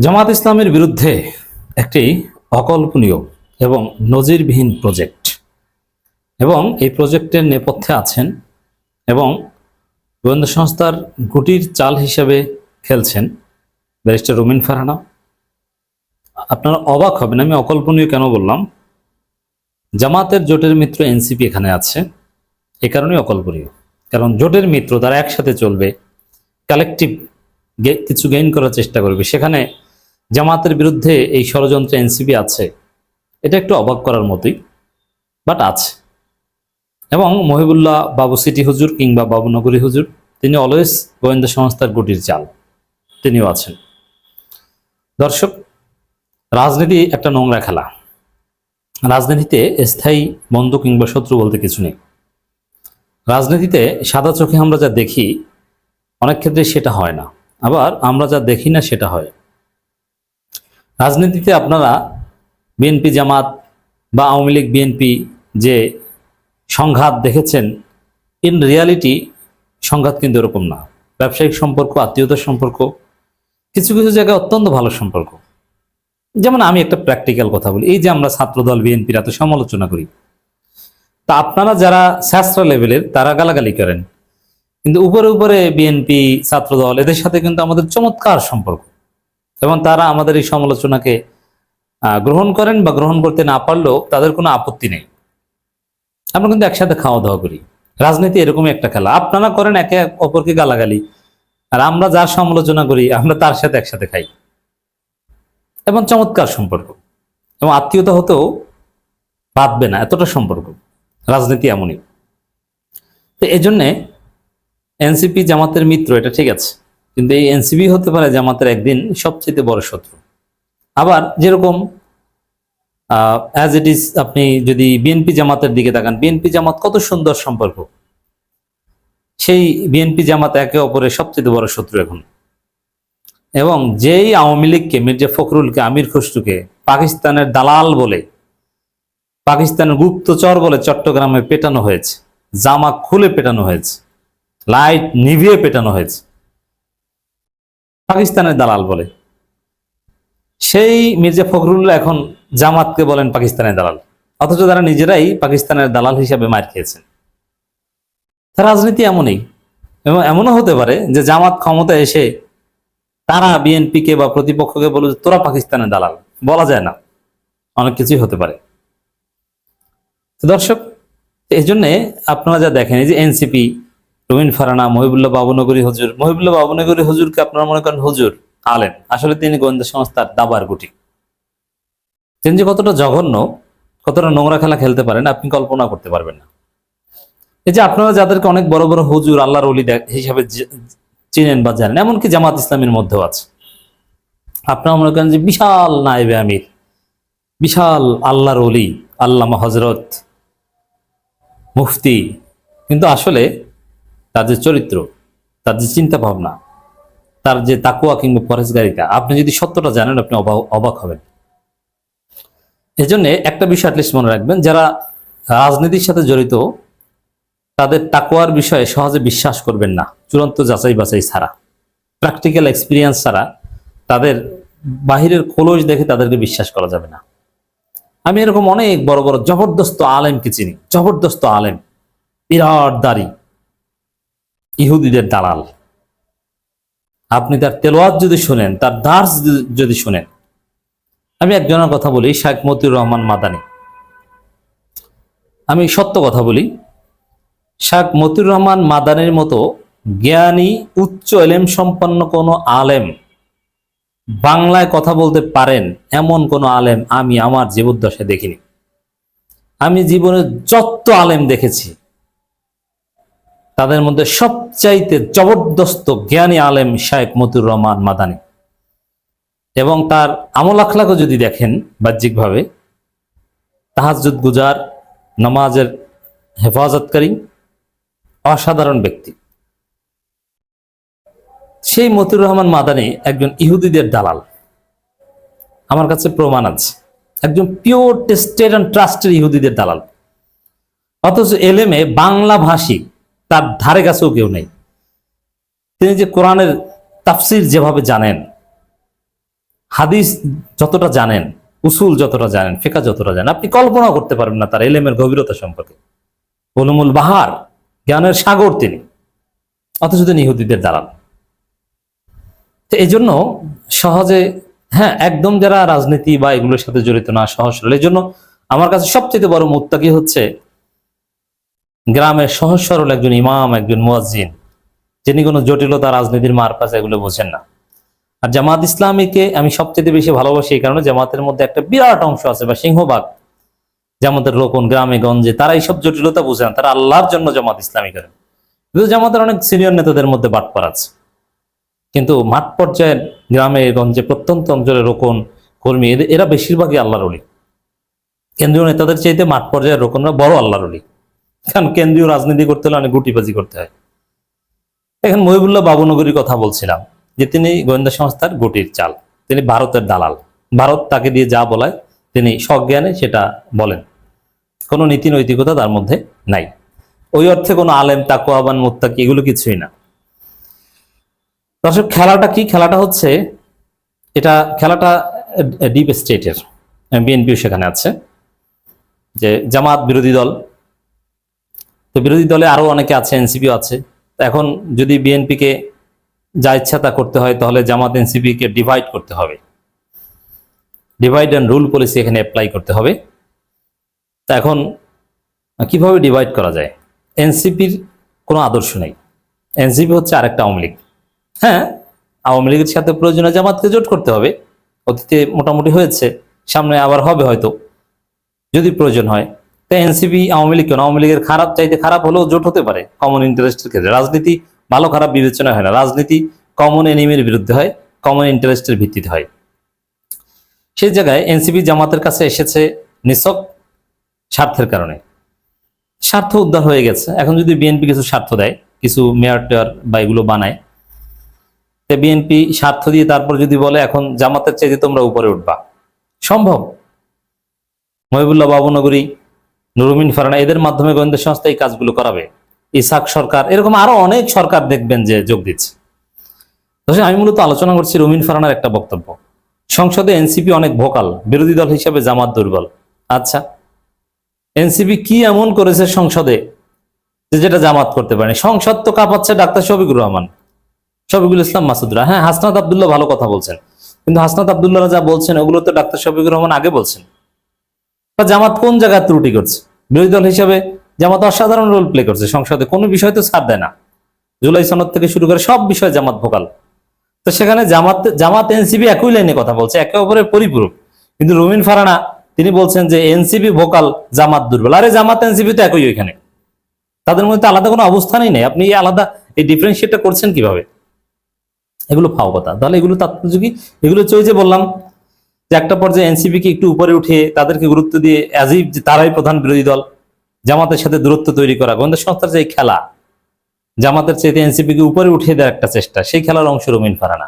জামাত ইসলামের বিরুদ্ধে একটি অকল্পনীয় এবং নজিরবিহীন প্রজেক্ট, এবং এই প্রজেক্টের নেপথ্যে আছেন এবং গোয়েন্দা সংস্থার গুটির চাল হিসেবে খেলছেন ব্যারিস্টার রুমিন ফারহানা। আপনারা অবাক হবেন, আমি অকল্পনীয় কেন বললাম। জামাতের জোটের মিত্র এনসিপি এখানে আছে, এ কারণেই অকল্পনীয়। কারণ জোটের মিত্র তারা একসাথে চলবে, কালেকটিভ কিছু গেইন করার চেষ্টা করবে, সেখানে জামাতের বিরুদ্ধে এই ষড়যন্ত্রে এনসিপি আছে, এটা একটু অবাক করার মতোই, বাট আছে। এবং মহিবুল্লাহ বাবু সিটি হুজুর কিংবা বাবুনগরী হুজুর, তিনি অলওয়েজ গোয়েন্দা সংস্থার গুটির চাল, তিনিও আছেন। দর্শক, রাজনীতি একটা নোংরা খেলা। রাজনীতিতে স্থায়ী বন্ধু কিংবা শত্রু বলতে কিছু নেই। রাজনীতিতে সাদা চোখে আমরা যা দেখি অনেক ক্ষেত্রে সেটা হয় না, আবার আমরা যা দেখি না সেটা হয়। রাজনীতিতে আপনারা বিএনপি জামাত বা আওয়ামী লীগ বিএনপি যে সংঘাত দেখেছেন, ইন রিয়ালিটি সংঘাত কিন্তু এরকম না। ব্যবসায়িক সম্পর্ক, আত্মীয়তার সম্পর্ক, কিছু কিছু জায়গায় অত্যন্ত ভালো সম্পর্ক। যেমন আমি একটা প্র্যাকটিক্যাল কথা বলি, এই যে আমরা ছাত্রদল বিএনপির এত সমালোচনা করি, তা আপনারা যারা শাস্ত্র লেভেলের তারা গালাগালি করেন, কিন্তু উপরে উপরে বিএনপি ছাত্রদল এদের সাথে কিন্তু আমাদের চমৎকার সম্পর্ক, এবং তারা আমাদের এই সমালোচনাকে গ্রহণ করেন বা গ্রহণ করতে না পারলেও তাদের কোনো আপত্তি নেই। আমরা কিন্তু একসাথে খাওয়া দাওয়া করি। রাজনীতি এরকমই একটা খেলা, আপনারা করেন একে অপরকে গালাগালি, আর আমরা যার সমালোচনা করি আমরা তার সাথে একসাথে খাই, এবং চমৎকার সম্পর্ক, এবং আত্মীয়তা হতেও বাঁধবে না, এতটা সম্পর্ক। রাজনীতি এমনই। তো এই জন্যে এনসিপি জামাতের মিত্র, এটা ঠিক আছে, কিন্তু এই এনসিপি হতে পারে জামাতের একদিন সবচেয়ে বড় শত্রু। আবার যেরকম অ্যাজ ইট ইজ, আপনি যদি বিএনপি জামাতের দিকে তাকান, বিএনপি জামাত কত সুন্দর সম্পর্ক, সেই বিএনপি জামাত একে অপরের সবচেয়ে বড় শত্রু এখন। এবং যেই আওয়ামী লীগকে, মির্জা ফখরুলকে, আমির খসরুকে পাকিস্তানের দালাল বলে, পাকিস্তানের গুপ্তচর বলে চট্টগ্রামে পেটানো হয়েছে, জামা খুলে পেটানো হয়েছে, লাইট নিভিয়ে পেটানো হয়েছে, পাকিস্তানের দালাল বলে, সেই মির্জা ফখরুল এখন জামাতকে বলেন পাকিস্তানের দালাল, অথচ তারা নিজেরাই পাকিস্তানের দালাল হিসাবে মার খেয়েছেন। রাজনীতি এমনই। এবং এমনও হতে পারে যে জামাত ক্ষমতায় এসে তারা বিএনপিকে বা প্রতিপক্ষকে বলে তোরা পাকিস্তানের দালাল, বলা যায় না, অনেক কিছুই হতে পারে। তো দর্শক, এই জন্যে আপনারা যা দেখেন, এই যে এনসিপি, রুমিন ফারহানা, মহিবুল্লাহ বাবুনগরী হুজুর, মহিবুল্লাহ বাবুনগরী হুজুরকে আপনারা মনে করেন হুজুর, আলেম, আসলে তিনি গোয়েন্দা সংস্থার দাবার গুটি। তিনি যে কতটা জঘন্য, কতটা নোংরা খেলা খেলতে পারেন আপনি কল্পনা করতে পারবেন না। এই যে আপনারা যাদেরকে অনেক বড় বড় হুজুর, আল্লাহর ওলি হিসাবে চিনেন বা জানেন, এমনকি জামাত ইসলামের মধ্যেও আছে, আপনারা মনে করেন যে বিশাল নায়েবে আমির, বিশাল আল্লাহর ওলি, আল্লামা হজরত, মুফতি, কিন্তু আসলে তার যে চরিত্র, তার যে চিন্তা ভাবনা, তার যে তাকুয়া কিংবা পরেশগারিতা, আপনি যদি সত্যটা জানেন আপনি অবাক হবেন। এই জন্য একটা বিষয় অ্যাটলিস্ট মনে রাখবেন, যারা রাজনীতির সাথে জড়িত তাদের তাকুয়ার বিষয়ে সহজে বিশ্বাস করবেন না, চূড়ান্ত যাচাই বাছাই ছাড়া, প্র্যাকটিক্যাল এক্সপিরিয়েন্স ছাড়া, তাদের বাহিরের খোলস দেখে তাদেরকে বিশ্বাস করা যাবে না। আমি এরকম অনেক বড় বড় জবরদস্ত আলেমকে চিনি, জবরদস্ত আলেম, বিরাট দাড়ি, ইহুদিদের দালাল। আপনি তার তেলাওয়াত যদি শুনেন, তার দার্স যদি শুনেন, আমি একজনের কথা বলি, শেখ মতিউর রহমান মাদানী। আমি সত্য কথা বলি, শেখ মতিউর রহমান মাদানীর মতো জ্ঞানী, উচ্চ এলেম সম্পন্ন কোনো আলেম, বাংলায় কথা বলতে পারেন এমন কোন আলেম আমি আমার জীবদ্দশায় দেখিনি। আমি জীবনে যত আলেম দেখেছি তাদের মধ্যে সবচাইতে জবরদস্ত জ্ঞানী আলেম শেখ মতিউর রহমান মাদানী। এবং তার আমল আখলাকও যদি দেখেন বাহ্যিকভাবে, তাহাজ্জুদ গুজার, নামাজের হেফাজতকারী, অসাধারণ ব্যক্তি। সেই মতিউর রহমান মাদানী একজন ইহুদিদের দালাল, আমার কাছে প্রমাণ আছে, একজন পিওর টেস্টেড এন্ড ট্রাস্টেড ইহুদিদের দালাল। অথচ এলেমে বাংলা ভাষী তার ধারে কাছেও কেউ নেই। তিনি যে কোরআনের তাফসির যেভাবে জানেন, হাদিস যতটা জানেন, উসুল যতটা জানেন, ফিকহ যতটা জানেন, আপনি কল্পনা করতে পারবেন না তার ইলমের গভীরতা সম্পর্কে। উলুমুল বাহার, জ্ঞানের সাগর তিনি, অথচ তিনি ইহুদিদের দালাল। তো এই জন্য সহজে, হ্যাঁ, একদম যারা রাজনীতি বা এগুলোর সাথে জড়িত না, সহজ সরল। এই জন্য আমার কাছে সবচেয়ে বড় মুত্তাকি হচ্ছে গ্রামের সহজ সরল একজন ইমাম, একজন মুয়াজ্জিন, যিনি কোনো জটিলতা রাজনীতির মারপ্যাঁচ এগুলো বোঝেন না। আর জামাত ইসলামীকে আমি সবচেয়ে বেশি ভালোবাসি এই কারণে, জামাতের মধ্যে একটা বিরাট অংশ আছে বা সিংহভাগ জামাতের লোকন গ্রামে গঞ্জে, তারা এইসব জটিলতা বুঝেন, তারা আল্লাহর জন্য জামাত ইসলামী করেন। কিন্তু জামাতের অনেক সিনিয়র নেতাদের মধ্যে বাটপার আছে, কিন্তু মাঠ পর্যায়ের গ্রামে গঞ্জে প্রত্যন্ত অঞ্চলের রোকন কর্মী এরা বেশিরভাগই আল্লাহর ওলি। কেন্দ্রীয় নেতাদের চাইতে মাঠ পর্যায়ের রোকনরা বড় আল্লাহর ওলি, কারণ কেন্দ্রীয় রাজনীতি করতে হলে অনেক গুটিবাজি করতে হয়। এখন মহিবুল্লাহ বাবুনগরীর কথা বলছিলাম, যে তিনি গোয়েন্দা সংস্থার গুটির চাল, তিনি ভারতের দালাল। ভারত তাকে দিয়ে যা বলায় তিনি সজ্ঞানে সেটা বলেন, কোনো নীতি নৈতিকতা তার মধ্যে নাই। ওই অর্থে কোনো আলেম, তাকওয়াবান, মুত্তাকি এগুলো কিছুই না। দর্শক, খেলাটা কি? খেলাটা হচ্ছে খেলাটা ডিপ স্টেটের, বিএনপিও সেখানে আছে, যে জামাত বিরোধী দল, তো বিরোধী দলে আরো অনেকে আছে, এনসিপিও আছে। এখন যদি বিএনপিকে যা ইচ্ছা তা করতে হয়, তাহলে জামাত এনসিপিকে ডিভাইড করতে হবে, ডিভাইড অ্যান্ড রুল পলিসি এখানে অ্যাপ্লাই করতে হবে। তা এখন কিভাবে ডিভাইড করা যায়? এনসিপির কোনো আদর্শ নেই, এনসিপি হচ্ছে আরেকটা আওয়ামী লীগ। হ্যাঁ, আওয়ামী লীগের সাথে প্রয়োজনে জামাতকে জোট করতে হবে, অতীতে মোটামুটি হয়েছে, সামনে আবার হবে হয়তো যদি প্রয়োজন হয়। তাই এনসিপি আওয়ামী লীগ কেন? আওয়ামী লীগের খারাপ চাইতে খারাপ হলেও জোট হতে পারে কমন ইন্টারেস্টের ক্ষেত্রে। রাজনীতি ভালো খারাপ বিবেচনা হয় না, রাজনীতি কমন এনিমির বিরুদ্ধে হয়, কমন ইন্টারেস্টের ভিত্তিতে হয়। সেই জায়গায় এনসিপি জামাতের কাছে এসেছে নিছক স্বার্থের কারণে, স্বার্থ উদ্ধার হয়ে গেছে। এখন যদি বিএনপি কিছু স্বার্থ দেয়, কিছু মেয়র টেয়ার বা এগুলো বানায়, তো বিএনপি স্বার্থ দিয়ে তারপর যদি বলে এখন জামাতের চাইতে তোমরা উপরে উঠবা, সম্ভব? মহিবুল্লাহ বাবুনগরী, নুরুমিন ফারহানা, এদের মাধ্যমে গোয়েন্দা সংস্থা এই কাজগুলো করাবে। ইসাক সরকার, এরকম আরো অনেক সরকার দেখবেন যে যোগ দিচ্ছে। আমি মূলত আলোচনা করছি রুমিন ফারহানার একটা বক্তব্য, সংসদে এনসিপি অনেক ভোকাল, বিরোধী দল হিসেবে জামাত দুর্বল। আচ্ছা, এনসিপি কি এমন করেছে সংসদে যেটা জামাত করতে পারেনি? সংসদ তো কাঁপাচ্ছে ডাক্তার শফিকুর রহমান, শফিকুল ইসলাম মাসুদরা। হ্যাঁ, হাসনাত আব্দুল্লাহ ভালো কথা বলছেন, কিন্তু হাসনাত আব্দুল্লাহ যা বলছেন ওগুলো তো ডাক্তার শফিকুর রহমান আগে বলছেন। জামাত কোন জায়গায় ত্রুটি করছে? বিরোধী দল হিসেবে জামাত অসাধারণ রোল প্লে করছে, সংসদে কোনো বিষয় তো ছাড় দেয় না, জুলাই সনদ থেকে শুরু করে সব বিষয়ে জামাত ভোকাল। তো সেখানে জামাত এনসিপি একই লাইনে কথা বলছে, একে অপরের পরিপূরক। কিন্তু রুমিন ফারহানা তিনি বলছেন যে এনসিপি ভোকাল, জামাত দুর্বল। আরে জামাত এনসিপি তো একই, ওইখানে তাদের মধ্যে আলাদা কোনো অবস্থানই নেই, আপনি আলাদা এই ডিফারেন্সিয়েটটা করছেন কিভাবে? এগুলো ফাও কথা। তাহলে এগুলো তাৎপর্যকি? এগুলো চই যে বললাম যে একটা পর্যায়ে এনসিপি কে একটু উপরে উঠিয়ে তাদেরকে গুরুত্ব দিয়ে অ্যাজিব যে তারাই প্রধান বিরোধী দল, জামাতের সাথে দূরত্ব তৈরি করা, গোয়েন্দা সংস্থার যে খেলা, জামাতের চাইতে এনসিপি কে উপরে উঠিয়ে দেওয়ার একটা চেষ্টা, সেই খেলার অংশ রুমিন ফারহানা।